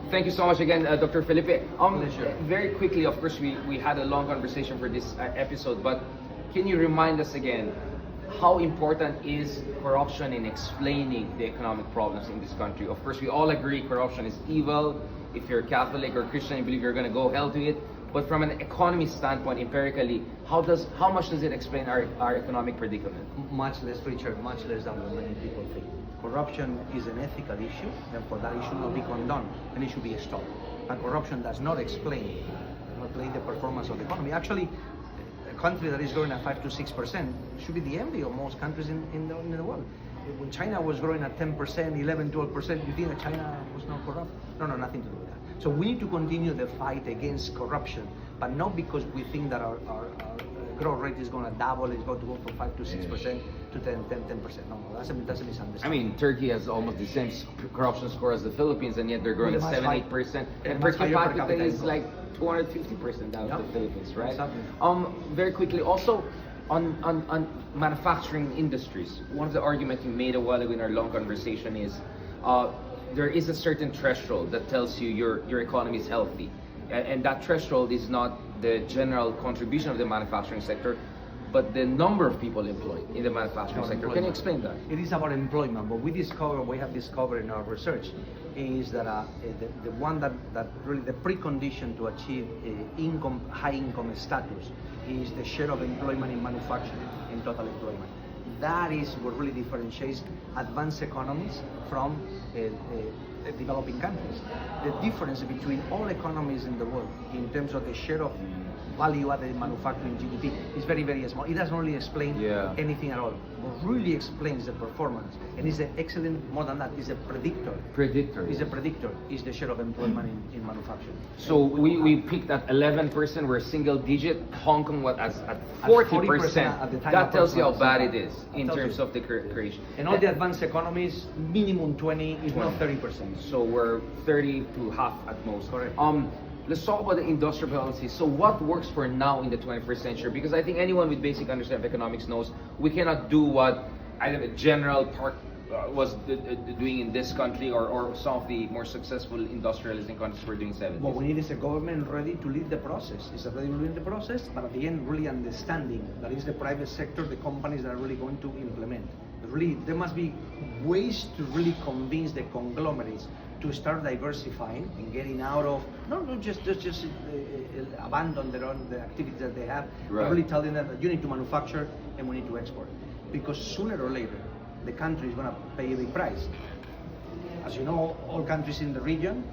Thank you so much again, Dr. Felipe. Pleasure. Very quickly, of course, we had a long conversation for this episode, but can you remind us again how important is corruption in explaining the economic problems in this country? Of course, we all agree corruption is evil. If you're Catholic or Christian, you believe you're going to go hell to it. But from an economy standpoint, empirically, how much does it explain our economic predicament? Much less, Richard, much less than what many people think. Corruption is an ethical issue, and for that it should not be condoned, and it should be stopped. And corruption does not explain the performance of the economy. Actually, a country that is growing at 5 to 6% should be the envy of most countries in the world. When China was growing at 10%, 11, 12%, you think that China was not corrupt? No, nothing to do with that. So we need to continue the fight against corruption, but not because we think that our growth rate is going to double, it's going to go from 5 to 6% to 10%. No, that's a misunderstanding. I mean, Turkey has almost the same corruption score as the Philippines, and yet they're growing 7-8%. And per capita is like 250% out of the Philippines, right? Exactly. Very quickly, also on manufacturing industries, one of the arguments you made a while ago in our long conversation is there is a certain threshold that tells you your economy is healthy. And that threshold is not the general contribution of the manufacturing sector, but the number of people employed in the manufacturing sector. Can you explain that? It is about employment. What we have discovered in our research is that the one that really the precondition to achieve high income status is the share of employment in manufacturing, in total employment. That is what really differentiates advanced economies from developing countries. The difference between all economies in the world in terms of the share of value-added manufacturing GDP is very, very small. It doesn't really explain anything at all. What really explains the performance, and is the excellent, more than that, is a predictor. Is the share of employment in manufacturing. So we picked at 11%, we're single digit. Hong Kong was at 40%. At the time that tells you how bad it is in terms of the creation. And all the advanced economies, minimum 20, if not 30%. So we're 30 to half at most. Correct. Let's talk about the industrial policy. So what works for now in the 21st century? Because I think anyone with basic understanding of economics knows we cannot do what either General Park was doing in this country or some of the more successful industrializing countries were doing 70s. What we need is a government ready to lead the process. It's already leading the process, but at the end really understanding that is the private sector, the companies that are really going to implement. Really, there must be ways to really convince the conglomerates to start diversifying and getting out of not just abandon the activities that they have, but really telling them that you need to manufacture and we need to export, because sooner or later the country is going to pay a big price. As you know, all countries in the region